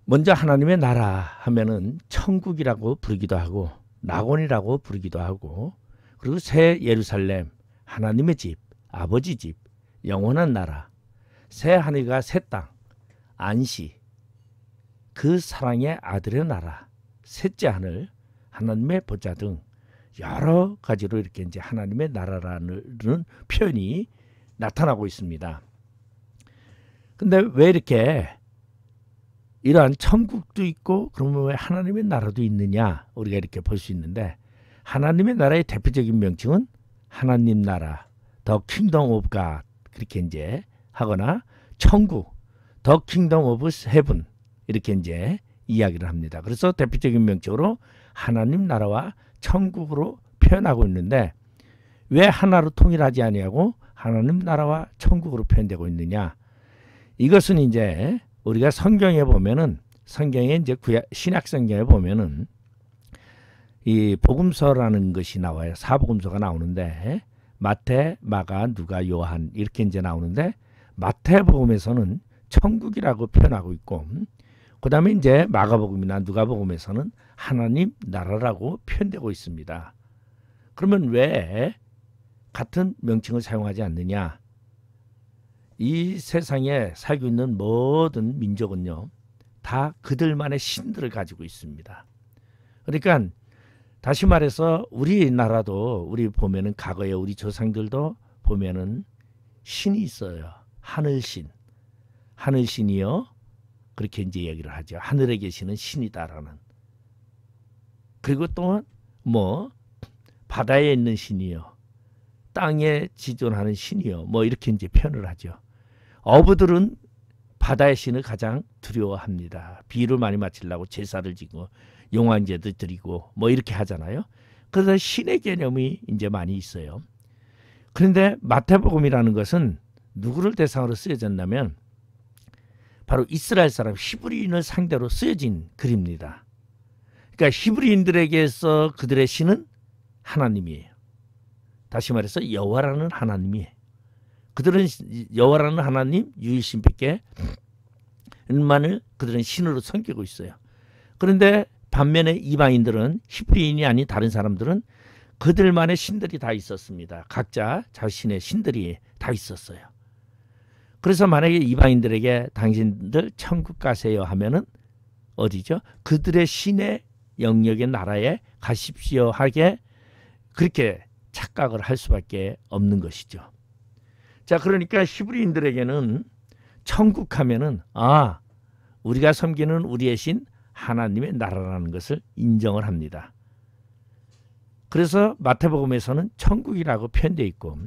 먼저 하나님의 나라 하면은 천국이라고 부르기도 하고 낙원이라고 부르기도 하고, 그리고 새 예루살렘, 하나님의 집, 아버지 집, 영원한 나라, 새 하늘과 새 땅, 안시, 그 사랑의 아들의 나라, 셋째 하늘, 하나님의 보좌 등 여러 가지로 이렇게 이제 하나님의 나라라는 표현이 나타나고 있습니다. 근데 왜 이렇게 이러한 천국도 있고 그러면 왜 하나님의 나라도 있느냐, 우리가 이렇게 볼 수 있는데, 하나님의 나라의 대표적인 명칭은 하나님 나라, The Kingdom of God, 그렇게 이제 하거나 천국, The Kingdom of Heaven, 이렇게 이제 이야기를 합니다. 그래서 대표적인 명칭으로 하나님 나라와 천국으로 표현하고 있는데, 왜 하나로 통일하지 아니하고 하나님 나라와 천국으로 표현되고 있느냐? 이것은 이제 우리가 성경에 보면은, 성경에 이제 신약 성경에 보면은 이 복음서라는 것이 나와요. 사복음서가 나오는데 마태, 마가, 누가, 요한 이렇게 이제 나오는데, 마태복음에서는 천국이라고 표현하고 있고, 그다음에 이제 마가복음이나 누가복음에서는 하나님 나라라고 표현되고 있습니다. 그러면 왜 같은 명칭을 사용하지 않느냐? 이 세상에 살고 있는 모든 민족은요, 다 그들만의 신들을 가지고 있습니다. 그러니까 다시 말해서 우리나라도, 우리 보면은 과거에 우리 조상들도 보면은 신이 있어요. 하늘신, 하늘신이요, 그렇게 이제 얘기를 하죠. 하늘에 계시는 신이다라는. 그리고 또 뭐 바다에 있는 신이요, 땅에 지존하는 신이요, 뭐 이렇게 이제 표현을 하죠. 어부들은 바다의 신을 가장 두려워합니다. 비유를 많이 맞추려고 제사를 지고 용왕제도 드리고 뭐 이렇게 하잖아요. 그래서 신의 개념이 이제 많이 있어요. 그런데 마태복음이라는 것은 누구를 대상으로 쓰여졌냐면 바로 이스라엘 사람 히브리인을 상대로 쓰여진 글입니다. 그러니까 히브리인들에게서 그들의 신은 하나님이에요. 다시 말해서 여호와라는 하나님이에요. 그들은 여호와라는 하나님 유일신밖에 만을 그들은 신으로 섬기고 있어요. 그런데 반면에 이방인들은, 히브리인이 아닌 다른 사람들은 그들만의 신들이 다 있었습니다. 각자 자신의 신들이 다 있었어요. 그래서 만약에 이방인들에게 당신들 천국 가세요 하면은 어디죠? 그들의 신의 영역의 나라에 가십시오 하게 그렇게 착각을 할 수밖에 없는 것이죠. 자, 그러니까 히브리인들에게는 천국 하면은 우리가 섬기는 우리의 신 하나님의 나라라는 것을 인정을 합니다. 그래서 마태복음에서는 천국이라고 표현되어 있고,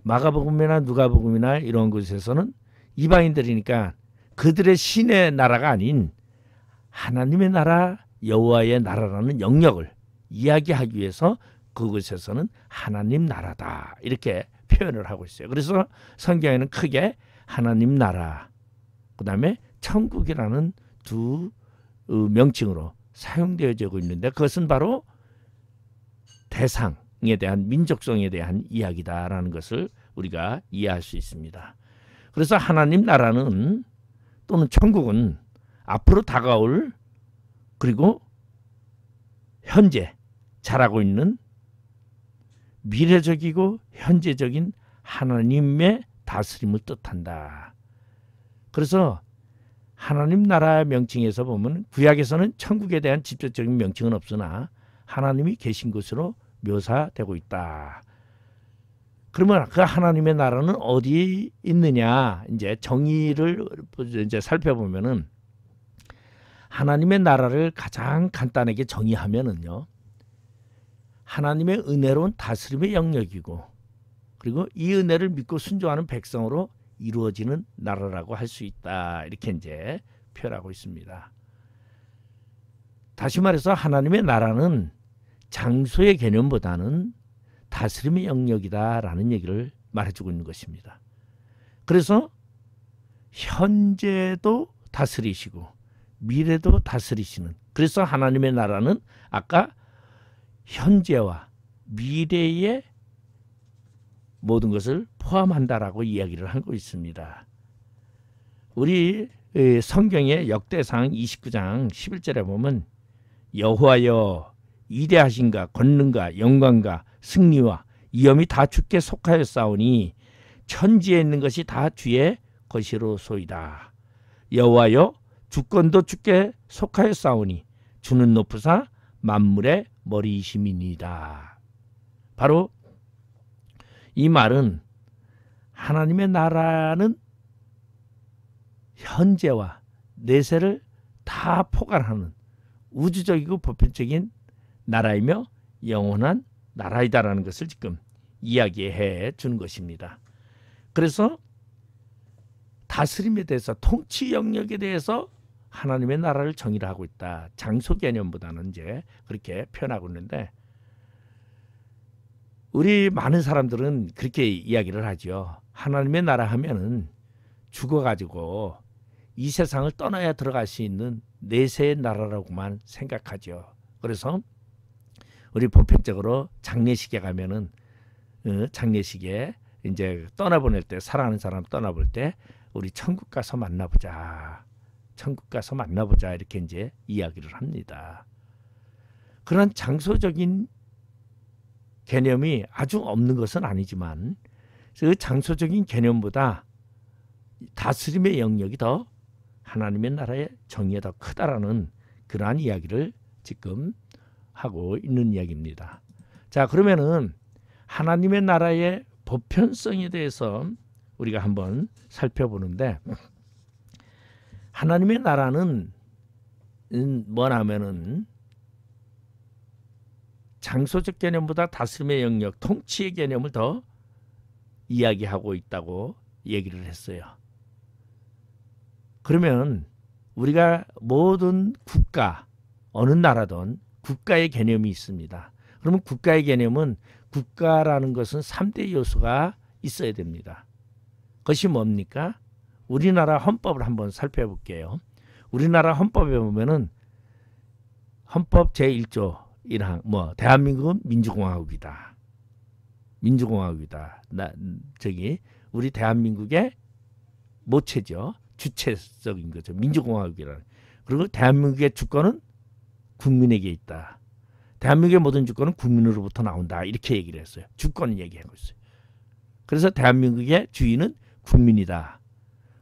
마가복음이나 누가복음이나 이런 곳에서는 이방인들이니까 그들의 신의 나라가 아닌 하나님의 나라, 여호와의 나라라는 영역을 이야기하기 위해서 그곳에서는 하나님 나라다 이렇게 표현을 하고 있어요. 그래서 성경에는 크게 하나님 나라, 그 다음에 천국이라는 두 명칭으로 사용되어지고 있는데, 그것은 바로 대상에 대한, 민족성에 대한 이야기다라는 것을 우리가 이해할 수 있습니다. 그래서 하나님 나라는, 또는 천국은 앞으로 다가올, 그리고 현재 자라고 있는 미래적이고 현재적인 하나님의 다스림을 뜻한다. 그래서 하나님 나라 명칭에서 보면 구약에서는 천국에 대한 직접적인 명칭은 없으나 하나님이 계신 곳으로 묘사되고 있다. 그러면 그 하나님의 나라는 어디 있느냐? 이제 정의를 이제 살펴보면은, 하나님의 나라를 가장 간단하게 정의하면은요, 하나님의 은혜로운 다스림의 영역이고, 그리고 이 은혜를 믿고 순종하는 백성으로 이루어지는 나라라고 할 수 있다. 이렇게 이제 표현하고 있습니다. 다시 말해서 하나님의 나라는 장소의 개념보다는 다스림의 영역이다라는 얘기를 말해주고 있는 것입니다. 그래서 현재도 다스리시고 미래도 다스리시는, 그래서 하나님의 나라는 아까 현재와 미래의 모든 것을 포함한다라고 이야기를 하고 있습니다. 우리 성경의 역대상 29장 11절에 보면 여호와여 위대하신가 권능과 영광과 승리와 위엄이 다 주께 속하였사오니 천지에 있는 것이 다 주의 것이로소이다. 여호와여 주권도 주께 속하였사오니 주는 높으사 만물의 머리이심이니이다. 바로 이 말은 하나님의 나라는 현재와 내세를 다 포괄하는 우주적이고 보편적인 나라이며 영원한 나라이다라는 것을 지금 이야기해 주는 것입니다. 그래서 다스림에 대해서 통치 영역에 대해서 하나님의 나라를 정의를 하고 있다. 장소 개념보다는 이제 그렇게 표현하고 있는데 우리 많은 사람들은 그렇게 이야기를 하죠. 하나님의 나라 하면은 죽어가지고 이 세상을 떠나야 들어갈 수 있는 내세의 나라라고만 생각하죠. 그래서 우리 보편적으로 장례식에 가면은 장례식에 이제 떠나보낼 때 사랑하는 사람 떠나볼 때 우리 천국 가서 만나보자. 천국 가서 만나보자 이렇게 이제 이야기를 합니다. 그런 장소적인 개념이 아주 없는 것은 아니지만 그 장소적인 개념보다 다스림의 영역이 더 하나님의 나라의 정의가 더 크다라는 그러한 이야기를 지금 하고 있는 이야기입니다. 자, 그러면은 하나님의 나라의 보편성에 대해서 우리가 한번 살펴보는데 하나님의 나라는 뭐냐면은 장소적 개념보다 다스림의 영역, 통치의 개념을 더 이야기하고 있다고 얘기를 했어요. 그러면 우리가 모든 국가, 어느 나라든 국가의 개념이 있습니다. 그러면 국가의 개념은 국가라는 것은 3대 요소가 있어야 됩니다. 그것이 뭡니까? 우리나라 헌법을 한번 살펴볼게요. 우리나라 헌법에 보면은 헌법 제1조 1항 대한민국은 민주공화국이다. 민주공화국이다. 우리 대한민국의 모체죠. 주체적인 거죠. 민주공화국이라는. 그리고 대한민국의 주권은 국민에게 있다. 대한민국의 모든 주권은 국민으로부터 나온다. 이렇게 얘기를 했어요. 주권을 얘기하고 있어요. 그래서 대한민국의 주인은 국민이다.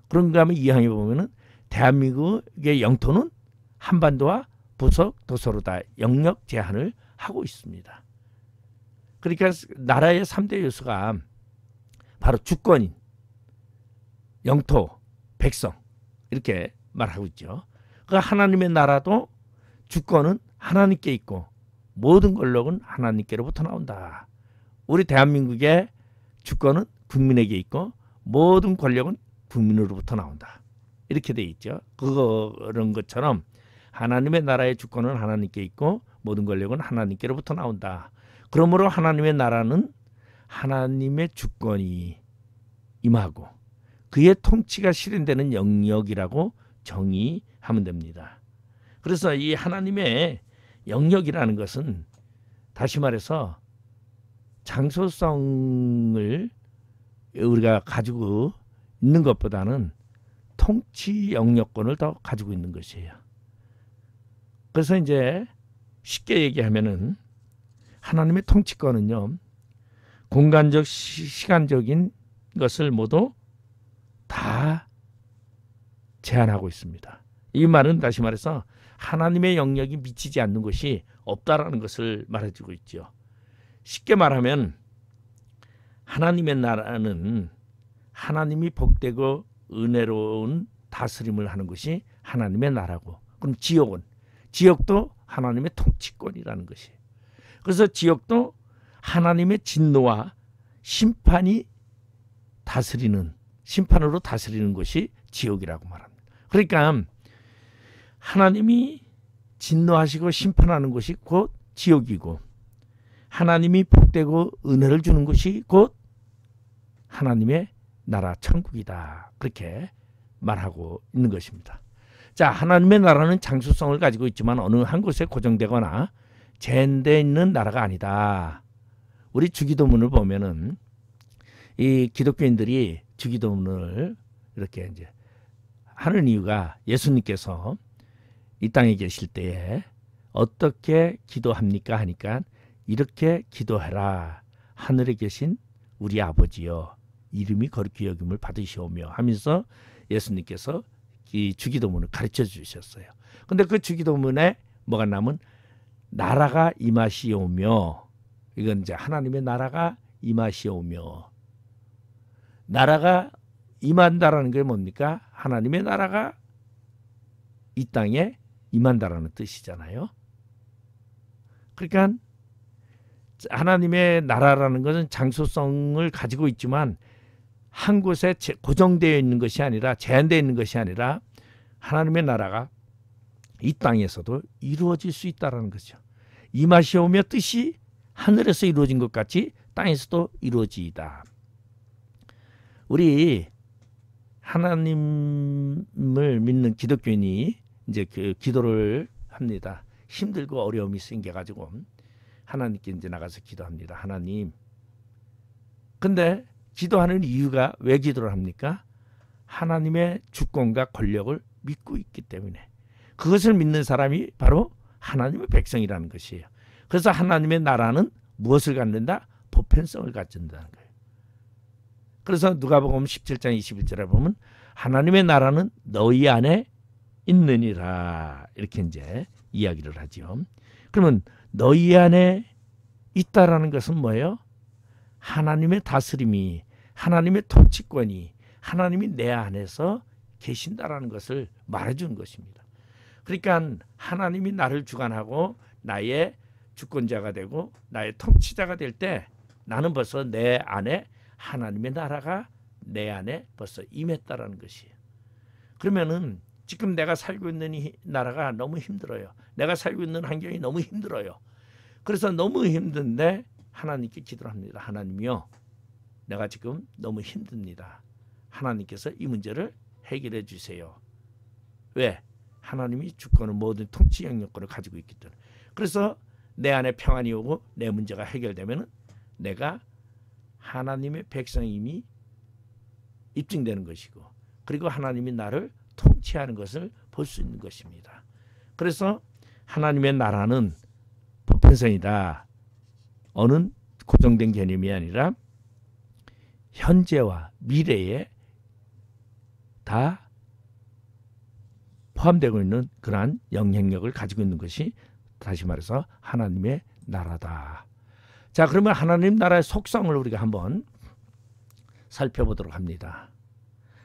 그런가 하면 이 항에 보면은 대한민국의 영토는 한반도와 부속 도서로다. 영역 제한을 하고 있습니다. 그러니까 나라의 3대 요소가 바로 주권인, 영토, 백성 이렇게 말하고 있죠. 그 하나님의 나라도 주권은 하나님께 있고 모든 권력은 하나님께로부터 나온다. 우리 대한민국의 주권은 국민에게 있고 모든 권력은 국민으로부터 나온다. 이렇게 돼 있죠. 그런 것처럼 하나님의 나라의 주권은 하나님께 있고 모든 권력은 하나님께로부터 나온다. 그러므로 하나님의 나라는 하나님의 주권이 임하고 그의 통치가 실현되는 영역이라고 정의하면 됩니다. 그래서 이 하나님의 영역이라는 것은 다시 말해서 장소성을 우리가 가지고 있는 것보다는 통치 영역권을 더 가지고 있는 것이에요. 그래서 이제 쉽게 얘기하면은 하나님의 통치권은요, 공간적, 시간적인 것을 모두 다 제한하고 있습니다. 이 말은 다시 말해서 하나님의 영역이 미치지 않는 것이 없다라는 것을 말해주고 있죠. 쉽게 말하면 하나님의 나라는 하나님이 복되고 은혜로운 다스림을 하는 것이 하나님의 나라고, 그럼 지역도 하나님의 통치권이라는 것이에요. 그래서 지역도 하나님의 진노와 심판이 심판으로 다스리는 것이 지역이라고 말합니다. 그러니까 하나님이 진노하시고 심판하는 것이 곧 지옥이고, 하나님이 복되고 은혜를 주는 것이 곧 하나님의 나라 천국이다. 그렇게 말하고 있는 것입니다. 자, 하나님의 나라는 장소성을 가지고 있지만 어느 한 곳에 고정되거나 제한되어 있는 나라가 아니다. 우리 주기도문을 보면은 이 기독교인들이 주기도문을 이렇게 이제 하는 이유가 예수님께서 이 땅에 계실 때에 어떻게 기도합니까 하니까 이렇게 기도해라. 하늘에 계신 우리 아버지여 이름이 거룩히 여김을 받으시오며 하면서 예수님께서 이 주기도문을 가르쳐 주셨어요. 근데 그 주기도문에 뭐가 나면 나라가 임하시오며, 이건 이제 하나님의 나라가 임하시오며, 나라가 임한다라는 게 뭡니까? 하나님의 나라가 이 땅에 임한다라는 뜻이잖아요. 그러니까 하나님의 나라라는 것은 장소성을 가지고 있지만 한 곳에 고정되어 있는 것이 아니라, 제한되어 있는 것이 아니라 하나님의 나라가 이 땅에서도 이루어질 수 있다는 거죠. 임하시오며 뜻이 하늘에서 이루어진 것 같이 땅에서도 이루어지이다. 우리 하나님을 믿는 기독교인이 이제 그 기도를 합니다. 힘들고 어려움이 생겨가지고 하나님께 이제 나가서 기도합니다. 하나님. 근데 기도하는 이유가 왜 기도를 합니까? 하나님의 주권과 권력을 믿고 있기 때문에. 그것을 믿는 사람이 바로 하나님의 백성이라는 것이에요. 그래서 하나님의 나라는 무엇을 갖는다? 보편성을 갖는다는 거예요. 그래서 누가복음 17장 21절에 보면 하나님의 나라는 너희 안에 있느니라, 이렇게 이제 이야기를 하죠. 그러면 너희 안에 있다라는 것은 뭐예요? 하나님의 다스림이, 하나님의 통치권이, 하나님이 내 안에서 계신다라는 것을 말해주는 것입니다. 그러니까 하나님이 나를 주관하고 나의 주권자가 되고 나의 통치자가 될 때 나는 벌써 내 안에 하나님의 나라가 내 안에 벌써 임했다라는 것이에요. 그러면은 지금 내가 살고 있는 이 나라가 너무 힘들어요. 내가 살고 있는 환경이 너무 힘들어요. 그래서 너무 힘든데 하나님께 기도를 합니다. 하나님이요, 내가 지금 너무 힘듭니다. 하나님께서 이 문제를 해결해 주세요. 왜? 하나님이 주권을, 모든 통치 영역권을 가지고 있기 때문에. 그래서 내 안에 평안이 오고 내 문제가 해결되면 내가 하나님의 백성임이 입증되는 것이고, 그리고 하나님이 나를 통치하는 것을 볼 수 있는 것입니다. 그래서 하나님의 나라는 보편성이다. 어느 고정된 개념이 아니라 현재와 미래에 다 포함되고 있는 그러한 영향력을 가지고 있는 것이, 다시 말해서 하나님의 나라다. 자, 그러면 하나님 나라의 속성을 우리가 한번 살펴보도록 합니다.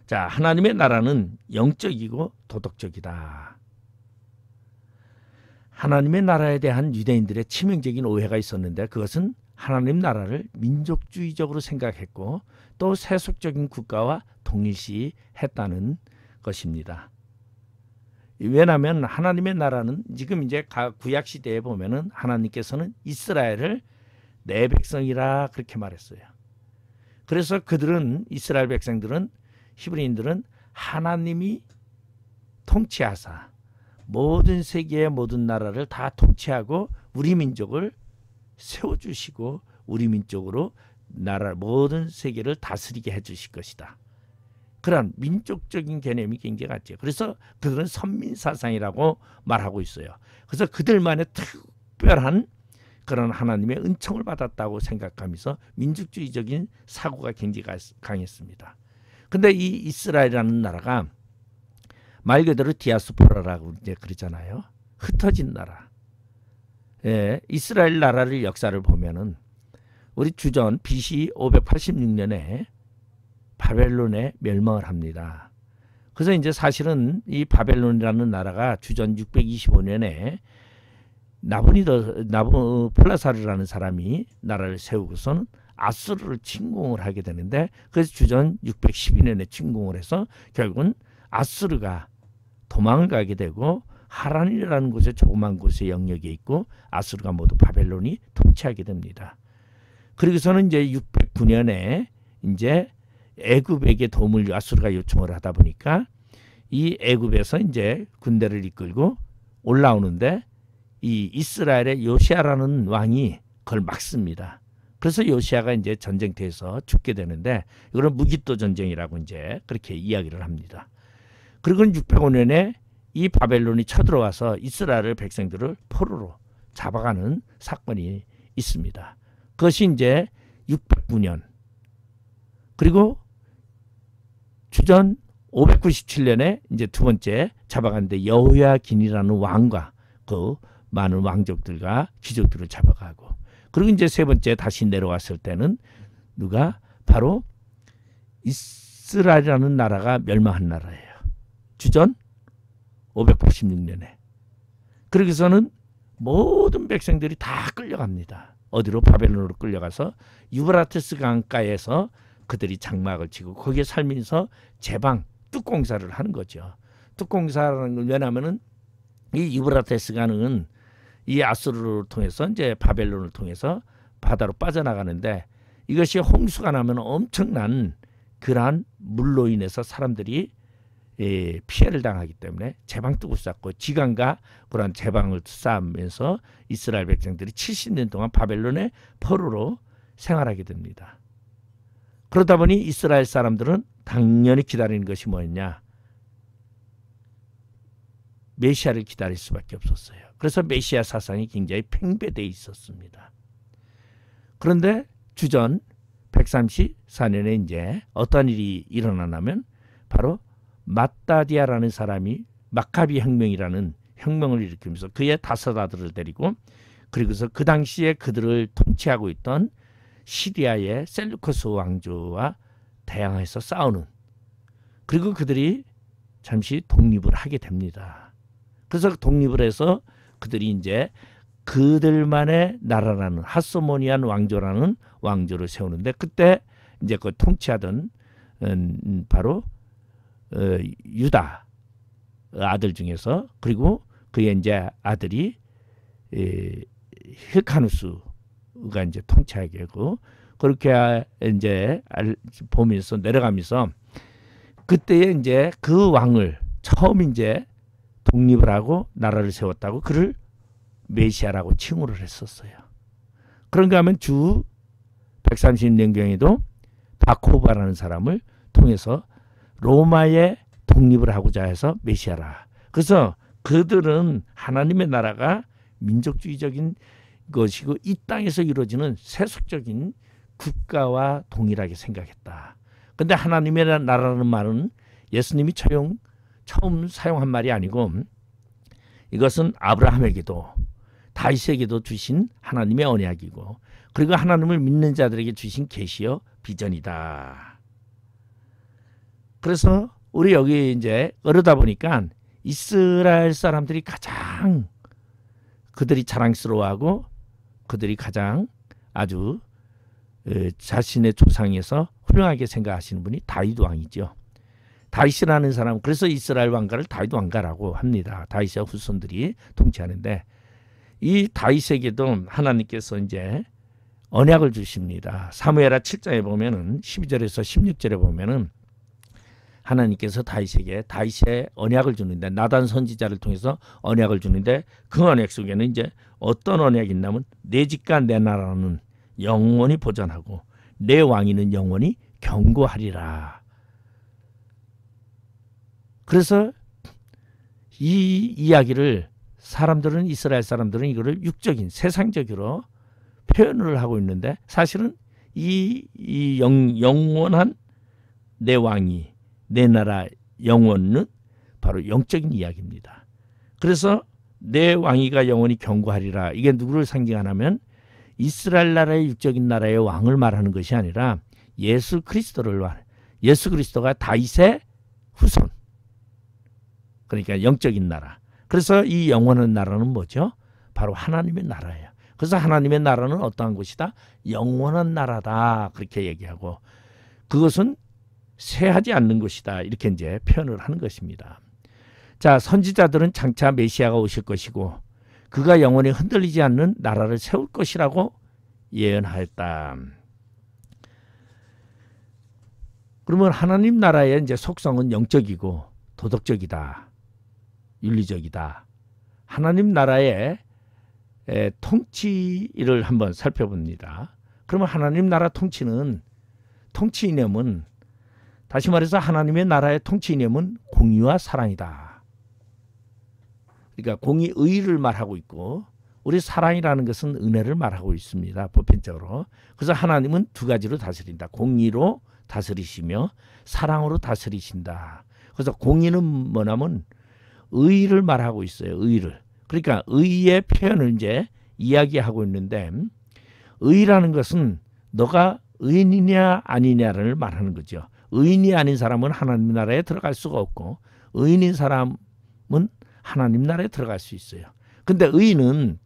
자, 하나님의 나라는 영적이고 도덕적이다. 하나님의 나라에 대한 유대인들의 치명적인 오해가 있었는데, 그것은 하나님 나라를 민족주의적으로 생각했고 또 세속적인 국가와 동일시했다는 것입니다. 왜냐하면 하나님의 나라는 지금 이제 구약 시대에 보면은 하나님께서는 이스라엘을 내 백성이라 그렇게 말했어요. 그래서 그들은, 이스라엘 백성들은, 히브리인들은 하나님이 통치하사 모든 세계의 모든 나라를 다 통치하고 우리 민족을 세워주시고 우리 민족으로 나라 모든 세계를 다스리게 해주실 것이다. 그런 민족적인 개념이 굉장히 같죠. 그래서 그들은 선민사상이라고 말하고 있어요. 그래서 그들만의 특별한 그런 하나님의 은총을 받았다고 생각하면서 민족주의적인 사고가 굉장히 강했습니다. 근데 이 이스라엘이라는 나라가 말 그대로 디아스포라라고 이제 그러잖아요. 흩어진 나라. 예, 이스라엘 나라를 역사를 보면은 우리 주전 BC 586년에 바벨론에 멸망을 합니다. 그래서 이제 사실은 이 바벨론이라는 나라가 주전 625년에 나부플라사르라는 사람이 나라를 세우고서는 아수르를 침공을 하게 되는데, 그래서 주전 612년에 침공을 해서 결국은 아수르가 도망을 가게 되고 하란이라는 곳에 조그만 곳의 영역에 있고 아수르가 모두 바벨론이 통치하게 됩니다. 그리고서는 이제 609년에 이제 애굽에게 도움을 아수르가 요청을 하다 보니까 이 애굽에서 이제 군대를 이끌고 올라오는데 이 이스라엘의 요시아라는 왕이 그걸 막습니다. 그래서 요시아가 이제 전쟁터에서 죽게 되는데, 이거는 무기토 전쟁이라고 이제 그렇게 이야기를 합니다. 그리고 605년에 이 바벨론이 쳐들어와서 이스라엘 백성들을 포로로 잡아가는 사건이 있습니다. 그것이 이제 609년. 그리고 주전 597년에 이제 두 번째 잡아갔는데 여호야긴이라는 왕과 그 많은 왕족들과 귀족들을 잡아가고, 그리고 이제 세 번째 다시 내려왔을 때는 누가 바로 이스라엘이라는 나라가 멸망한 나라예요. 주전 586년에. 그러고서는 모든 백성들이 다 끌려갑니다. 어디로? 바벨론으로 끌려가서 유브라테스 강가에서 그들이 장막을 치고 거기에 살면서 제방 뚝공사를 하는 거죠. 뚝공사라는 건 왜냐하면은 이 유브라테스 강은 이 아수르를 통해서 이제 바벨론을 통해서 바다로 빠져나가는데, 이것이 홍수가 나면 엄청난 그러한 물로 인해서 사람들이 피해를 당하기 때문에 제방뚝을 쌓고 지강과 그런 제방을 쌓으면서 이스라엘 백성들이 70년 동안 바벨론의 포로로 생활하게 됩니다. 그러다 보니 이스라엘 사람들은 당연히 기다리는 것이 뭐였냐? 메시아를 기다릴 수밖에 없었어요. 그래서 메시아 사상이 굉장히 팽배되어 있었습니다. 그런데 주전 134년에 이제 어떤 일이 일어나냐면 바로 마따디아라는 사람이 마카비 혁명이라는 혁명을 일으키면서 그의 다섯 아들을 데리고, 그리고서 그 당시에 그들을 통치하고 있던 시리아의 셀루커스 왕조와 대항해서 싸우는, 그리고 그들이 잠시 독립을 하게 됩니다. 그래서 독립을 해서 그들이 이제 그들만의 나라라는 하소모니안 왕조라는 왕조를 세우는데, 그때 이제 그 통치하던 바로 유다 아들 중에서, 그리고 그의 이제 아들이 힐카누스가 이제 통치하게 되고, 그렇게 이제 보면서 내려가면서 그때에 이제 그 왕을 처음 이제 독립을 하고 나라를 세웠다고 그를 메시아라고 칭호를 했었어요. 그런가 하면 주 130년경에도 바코바라는 사람을 통해서 로마의 독립을 하고자 해서 메시아라. 그래서 그들은 하나님의 나라가 민족주의적인 것이고 이 땅에서 이루어지는 세속적인 국가와 동일하게 생각했다. 그런데 하나님의 나라라는 말은 예수님이 처음 사용한 말이 아니고, 이것은 아브라함에게도 다윗에게도 주신 하나님의 언약이고, 그리고 하나님을 믿는 자들에게 주신 계시여 비전이다. 그래서 우리 여기 이제 그러다 보니까 이스라엘 사람들이 가장 그들이 자랑스러워하고 그들이 가장 아주 자신의 조상에서 훌륭하게 생각하시는 분이 다윗 왕이죠. 다윗이라는 사람은 그래서 이스라엘 왕가를 다윗 왕가라고 합니다. 다윗의 후손들이 통치하는데, 이 다윗에게도 하나님께서 이제 언약을 주십니다. 사무엘하 7장에 보면은 12절에서 16절에 보면은 하나님께서 다윗에게 다윗의 언약을 주는데, 나단 선지자를 통해서 언약을 주는데, 그 언약 속에는 이제 어떤 언약이 있냐면 내 집과 내 나라는 영원히 보존하고 내 왕위는 영원히 견고하리라. 그래서 이 이야기를 사람들은, 이스라엘 사람들은 이거를 육적인 세상적으로 표현을 하고 있는데, 사실은 이 영원한 내 왕이, 내 나라 영원은 바로 영적인 이야기입니다. 그래서 내 왕위가 영원히 견고하리라. 이게 누구를 상징하냐면 이스라엘 나라의 육적인 나라의 왕을 말하는 것이 아니라 예수 그리스도를 말해. 예수 그리스도가 다윗의 후손. 그러니까 영적인 나라. 그래서 이 영원한 나라는 뭐죠? 바로 하나님의 나라예요. 그래서 하나님의 나라는 어떠한 것이다? 영원한 나라다. 그렇게 얘기하고, 그것은 쇠하지 않는 것이다. 이렇게 이제 표현을 하는 것입니다. 자, 선지자들은 장차 메시아가 오실 것이고 그가 영원히 흔들리지 않는 나라를 세울 것이라고 예언하였다. 그러면 하나님 나라의 이제 속성은 영적이고 도덕적이다. 윤리적이다. 하나님 나라의 통치를 한번 살펴봅니다. 그러면 하나님 나라 통치 이념은 다시 말해서 하나님의 나라의 통치 이념은 공의와 사랑이다. 그러니까 공의, 의를 말하고 있고 우리 사랑이라는 것은 은혜를 말하고 있습니다. 보편적으로. 그래서 하나님은 두 가지로 다스린다. 공의로 다스리시며 사랑으로 다스리신다. 그래서 공의는 뭐냐면 의를 말하고 있어요. 의를. 그러니까 의의 표현을 이제 이야기하고 있는데 의라는 것은 너가 의인이냐 아니냐를 말하는 거죠. 의인이 아닌 사람은 하나님 나라에 들어갈 수가 없고 의인인 사람은 하나님 나라에 들어갈 수 있어요. 근데 의인은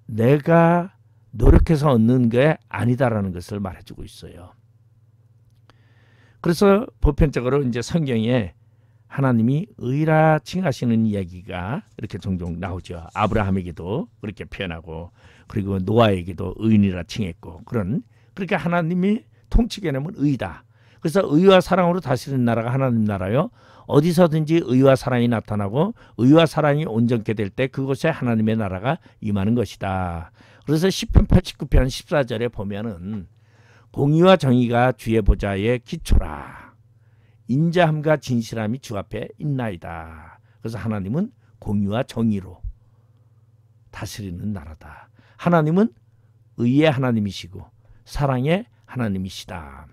내가 노력해서 얻는 게 아니다라는 것을 말해주고 있어요. 그래서 보편적으로 이제 성경에 하나님이 의라 칭하시는 이야기가 이렇게 종종 나오죠. 아브라함에게도 그렇게 표현하고 그리고 노아에게도 의인이라 칭했고 그러니까 하나님이 통치 개념은 의다. 그래서 의와 사랑으로 다스리는 나라가 하나님 나라요. 어디서든지 의와 사랑이 나타나고 의와 사랑이 온전케 될 때 그곳에 하나님의 나라가 임하는 것이다. 그래서 시편 89편 14절에 보면은 공의와 정의가 주의 보좌의 기초라. 인자함과 진실함이 주 앞에 있나이다. 그래서 하나님은 공의와 정의로 다스리는 나라다. 하나님은 의의 하나님이시고 사랑의 하나님이시다.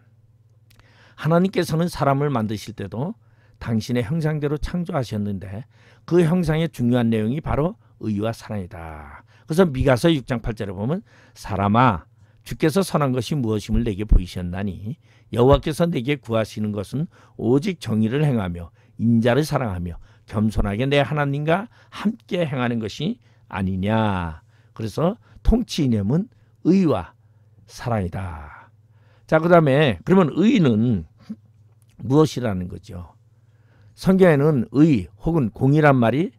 하나님께서는 사람을 만드실 때도 당신의 형상대로 창조하셨는데 그 형상의 중요한 내용이 바로 의와 사랑이다. 그래서 미가서 6장 8절에 보면 사람아 주께서 선한 것이 무엇임을 내게 보이셨나니 여호와께서 내게 구하시는 것은 오직 정의를 행하며 인자를 사랑하며 겸손하게 내 하나님과 함께 행하는 것이 아니냐. 그래서 통치 이념은 의와 사랑이다. 자, 그 다음에 그러면 의는 무엇이라는 거죠? 성경에는 의 혹은 공의란 말이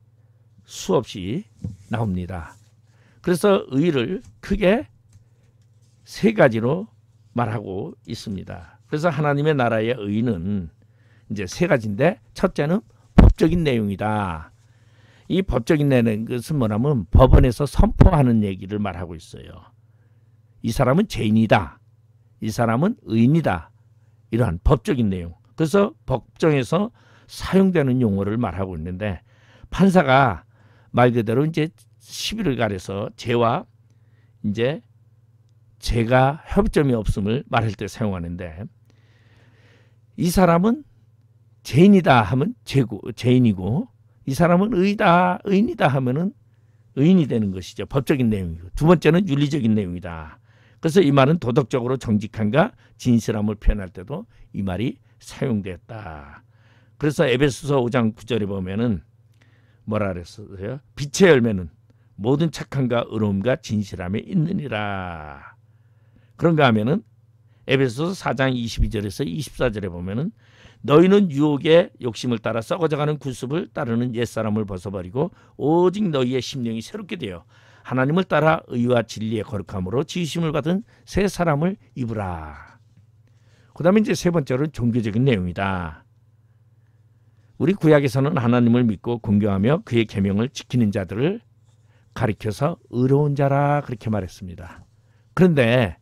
수없이 나옵니다. 그래서 의를 크게 세 가지로 말하고 있습니다. 그래서 하나님의 나라의 의는 이제 세 가지인데 첫째는 법적인 내용이다. 이 법적인 내용 것은 뭐냐면 법원에서 선포하는 얘기를 말하고 있어요. 이 사람은 죄인이다. 이 사람은 의인이다. 이러한 법적인 내용. 그래서 법정에서 사용되는 용어를 말하고 있는데 판사가 말 그대로 이제 시비를 가려서 죄와 이제 죄가 협점이 없음을 말할 때 사용하는데 이 사람은 죄인이다 하면 죄인이고 이 사람은 의인이다 하면은 의인이 되는 것이죠. 법적인 내용이고 두 번째는 윤리적인 내용이다. 그래서 이 말은 도덕적으로 정직함과 진실함을 표현할 때도 이 말이 사용됐다. 그래서 에베소서 5장 9절에 보면은 뭐라 그랬어요? 빛의 열매는 모든 착함과 의로움과 진실함에 있느니라. 그런가 하면은 에베소서 4장 22절에서 24절에 보면은 너희는 유혹의 욕심을 따라 썩어져가는 구습을 따르는 옛사람을 벗어버리고 오직 너희의 심령이 새롭게 되어 하나님을 따라 의와 진리의 거룩함으로 지으심을 받은 새 사람을 입으라. 그 다음에 이제 세 번째로는 종교적인 내용이다. 우리 구약에서는 하나님을 믿고 공경하며 그의 계명을 지키는 자들을 가리켜서 의로운 자라 그렇게 말했습니다. 그런데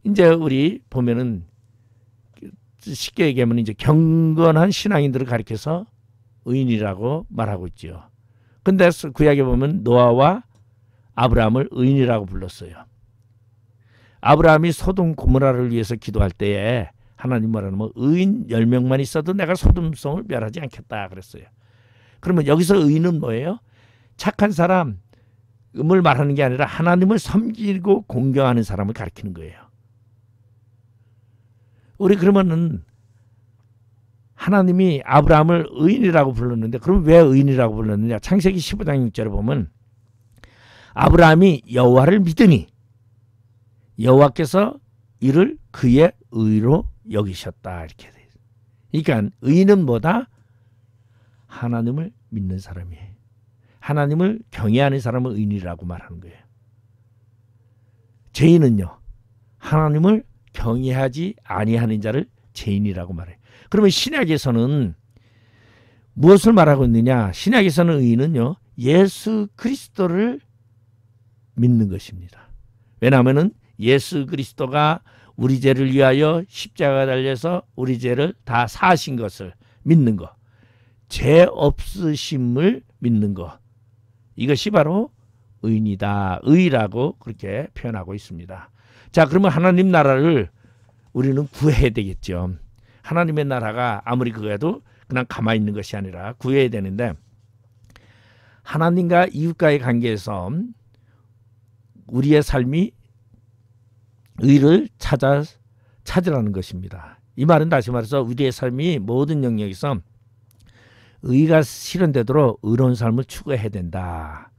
이제 우리 보면은 쉽게 얘기하면 이제 경건한 신앙인들을 가리켜서 의인이라고 말하고 있죠. 근데 구약에 보면 노아와 아브라함을 의인이라고 불렀어요. 아브라함이 소돔 고모라를 위해서 기도할 때에 하나님 뭐라면 의인 10명만 있어도 내가 소돔성을 멸하지 않겠다 그랬어요. 그러면 여기서 의인은 뭐예요? 착한 사람을 말하는 게 아니라 하나님을 섬기고 공경하는 사람을 가리키는 거예요. 우리 그러면은 하나님이 아브라함을 의인이라고 불렀는데 그럼 왜 의인이라고 불렀느냐? 창세기 15장 6절에 보면 아브라함이 여호와를 믿으니 여호와께서 이를 그의 의로 여기셨다 이렇게 돼 있어요. 그러니까 의인은 뭐다? 하나님을 믿는 사람이에요. 하나님을 경외하는 사람을 의인이라고 말하는 거예요. 죄인은요. 하나님을 경외하지 아니하는 자를 죄인이라고 말해요. 그러면 신약에서는 무엇을 말하고 있느냐? 신약에서는 의인은요. 예수 그리스도를 믿는 것입니다. 왜냐하면 예수 그리스도가 우리 죄를 위하여 십자가에 달려서 우리 죄를 다 사하신 것을 믿는 것, 죄 없으심을 믿는 것, 이것이 바로 의인이다, 의라고 그렇게 표현하고 있습니다. 자, 그러면 하나님 나라를 우리는 구해야 되겠죠. 하나님의 나라가 아무리 그래도 그냥 가만히 있는 것이 아니라 구해야 되는데, 하나님과 이웃과의 관계에서 우리의 삶이 의를 찾으라는 것입니다. 이 말은 다시 말해서 우리의 삶이 모든 영역에서 의가 실현되도록 의로운 삶을 추구해야 된다.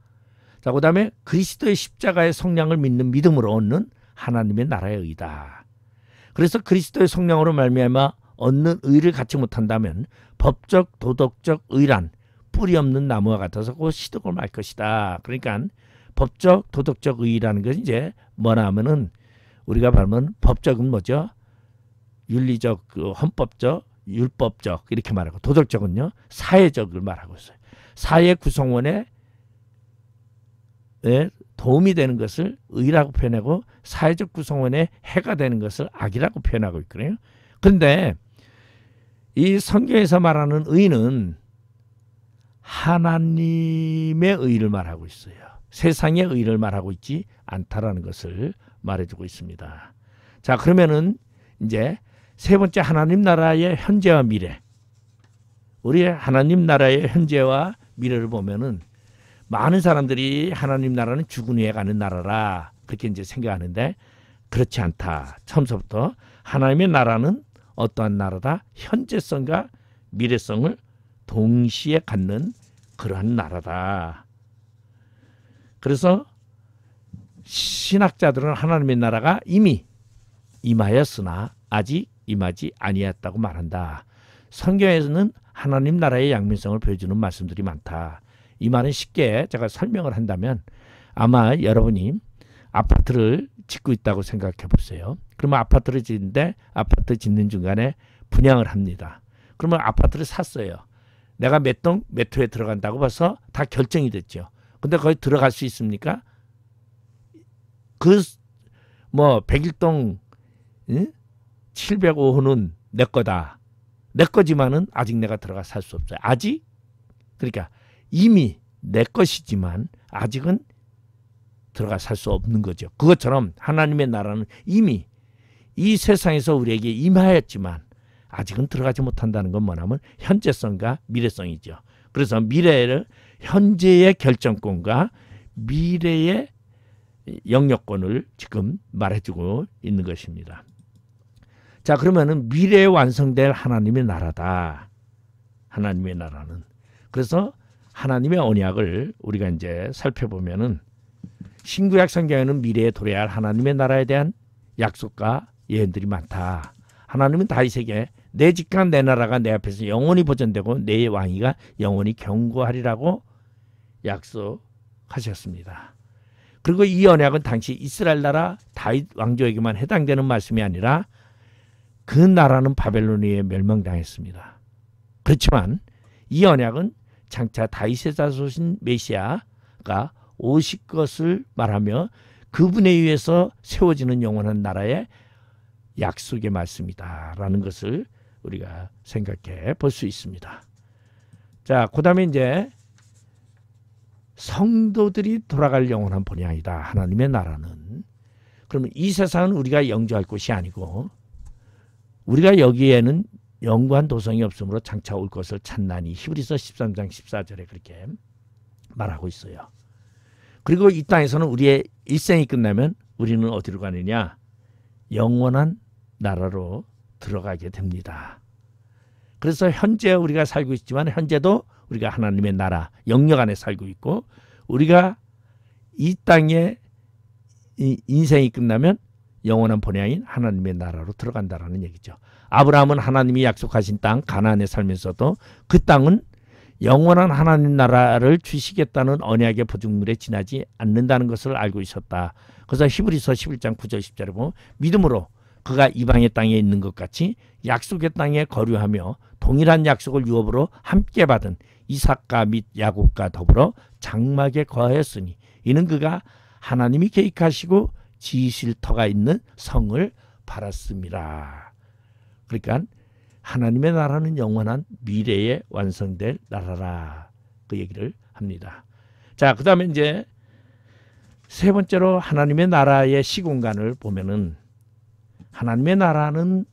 자, 그 다음에 그리스도의 십자가의 성량을 믿는 믿음으로 얻는 하나님의 나라의 의다. 그래서 그리스도의 성량으로 말미암아 얻는 의를 갖지 못한다면 법적 도덕적 의란 뿌리 없는 나무와 같아서 곧 시들고 말 것이다. 그러니까 법적 도덕적 의라는 것은 이제 뭐냐 하면은 우리가 말하면 법적은 뭐죠? 윤리적, 헌법적, 율법적 이렇게 말하고, 도덕적은요 사회적을 말하고 있어요. 사회 구성원에 도움이 되는 것을 의라고 표현하고, 사회적 구성원에 해가 되는 것을 악이라고 표현하고 있거든요. 그런데 이 성경에서 말하는 의는 하나님의 의를 말하고 있어요. 세상의 의를 말하고 있지 않다라는 것을 말해주고 있습니다. 자, 그러면은 이제 세 번째, 하나님 나라의 현재와 미래. 우리 하나님 나라의 현재와 미래를 보면은 많은 사람들이 하나님 나라는 죽은 후에 가는 나라라 그렇게 이제 생각하는데, 그렇지 않다. 처음부터 하나님의 나라는 어떠한 나라다? 현재성과 미래성을 동시에 갖는 그러한 나라다. 그래서 신학자들은 하나님의 나라가 이미 임하였으나 아직 임하지 아니했다고 말한다. 성경에서는 하나님 나라의 양면성을 보여주는 말씀들이 많다. 이 말은 쉽게 제가 설명을 한다면, 아마 여러분이 아파트를 짓고 있다고 생각해 보세요. 그러면 아파트를 짓는데 아파트 짓는 중간에 분양을 합니다. 그러면 아파트를 샀어요. 내가 몇 동 몇 호에 들어간다고 봐서 다 결정이 됐죠. 근데 거기 들어갈 수 있습니까? 그 뭐 101동 705호는 내 거다. 내 거지만은 아직 내가 들어가 살 수 없어요. 아직. 그러니까 이미 내 것이지만 아직은 들어가 살 수 없는 거죠. 그것처럼 하나님의 나라는 이미 이 세상에서 우리에게 임하였지만 아직은 들어가지 못한다는 건 뭐냐면 현재성과 미래성이죠. 그래서 미래를, 현재의 결정권과 미래의 영역권을 지금 말해주고 있는 것입니다. 자, 그러면은 미래에 완성될 하나님의 나라다. 하나님의 나라는. 그래서 하나님의 언약을 우리가 이제 살펴보면은 신구약 성경에는 미래에 도래할 하나님의 나라에 대한 약속과 예언들이 많다. 하나님은 다윗에게 내 직과 내 나라가 내 앞에서 영원히 보존되고 내 왕위가 영원히 견고하리라고 약속하셨습니다. 그리고 이 언약은 당시 이스라엘 나라 다윗 왕조에게만 해당되는 말씀이 아니라 그 나라는 바벨론에 멸망당했습니다. 그렇지만 이 언약은 장차 다윗의 자손인 메시아가 오실 것을 말하며 그분에 의해서 세워지는 영원한 나라의 약속의 말씀이다라는 것을 우리가 생각해 볼 수 있습니다. 자, 그 다음에 이제 성도들이 돌아갈 영원한 본향이다. 하나님의 나라는. 그러면 이 세상은 우리가 영주할 곳이 아니고 우리가 여기에는 영구한 도성이 없으므로 장차 올 것을 찾나니, 히브리서 13장 14절에 그렇게 말하고 있어요. 그리고 이 땅에서는 우리의 일생이 끝나면 우리는 어디로 가느냐? 영원한 나라로 들어가게 됩니다. 그래서 현재 우리가 살고 있지만 현재도 우리가 하나님의 나라 영역 안에 살고 있고, 우리가 이 땅에 인생이 끝나면 영원한 본향인 하나님의 나라로 들어간다라는 얘기죠. 아브라함은 하나님이 약속하신 땅 가나안에 살면서도 그 땅은 영원한 하나님 나라를 주시겠다는 언약의 보증물에 지나지 않는다는 것을 알고 있었다. 그래서 히브리서 11장 9절 10절에 보면 믿음으로 그가 이방의 땅에 있는 것 같이 약속의 땅에 거류하며 동일한 약속을 유업으로 함께 받은 이삭과 및 야곱과 더불어 장막에 거하였으니 이는 그가 하나님이 계획하시고 지으실 터가 있는 성을 팔았음이라. 그러니까 하나님의 나라는 영원한 미래에 완성될 나라라. 그 얘기를 합니다. 자, 그 다음에 이제 세 번째로 하나님의 나라의 시공간을 보면은 하나님의 나라는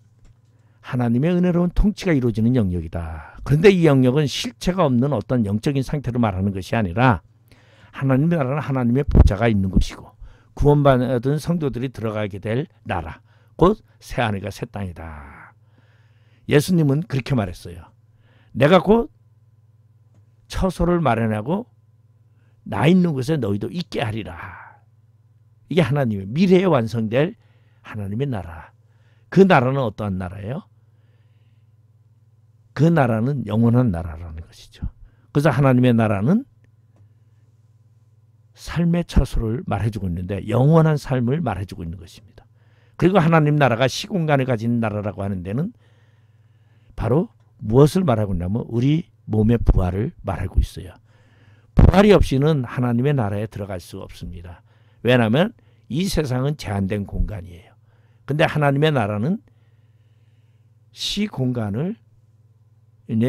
하나님의 은혜로운 통치가 이루어지는 영역이다. 그런데 이 영역은 실체가 없는 어떤 영적인 상태로 말하는 것이 아니라 하나님의 나라는 하나님의 보좌가 있는 곳이고 구원받은 성도들이 들어가게 될 나라, 곧 새하늘과 새 땅이다. 예수님은 그렇게 말했어요. 내가 곧 처소를 마련하고 나 있는 곳에 너희도 있게 하리라. 이게 하나님의 미래에 완성될 하나님의 나라. 그 나라는 어떠한 나라예요? 그 나라는 영원한 나라라는 것이죠. 그래서 하나님의 나라는 삶의 처소를 말해주고 있는데 영원한 삶을 말해주고 있는 것입니다. 그리고 하나님 나라가 시공간을 가진 나라라고 하는 데는 바로 무엇을 말하고 있냐면 우리 몸의 부활을 말하고 있어요. 부활이 없이는 하나님의 나라에 들어갈 수 없습니다. 왜냐하면 이 세상은 제한된 공간이에요. 근데 하나님의 나라는 시공간을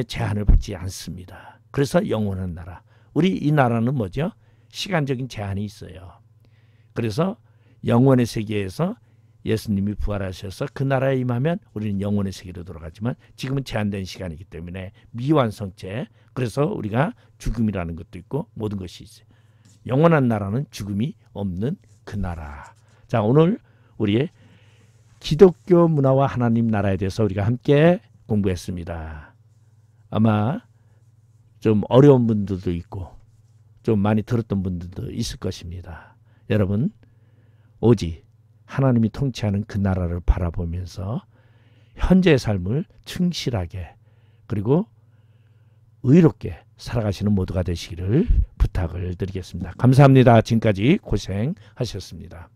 제한을 받지 않습니다. 그래서 영원한 나라. 우리 이 나라는 뭐죠? 시간적인 제한이 있어요. 그래서 영원의 세계에서 예수님이 부활하셔서 그 나라에 임하면 우리는 영원의 세계로 돌아가지만 지금은 제한된 시간이기 때문에 미완성체. 그래서 우리가 죽음이라는 것도 있고 모든 것이 있어요. 영원한 나라는 죽음이 없는 그 나라. 자, 오늘 우리의 기독교 문화와 하나님 나라에 대해서 우리가 함께 공부했습니다. 아마 좀 어려운 분들도 있고 좀 많이 들었던 분들도 있을 것입니다. 여러분, 오직 하나님이 통치하는 그 나라를 바라보면서 현재의 삶을 충실하게 그리고 의롭게 살아가시는 모두가 되시기를 부탁을 드리겠습니다. 감사합니다. 지금까지 고생하셨습니다.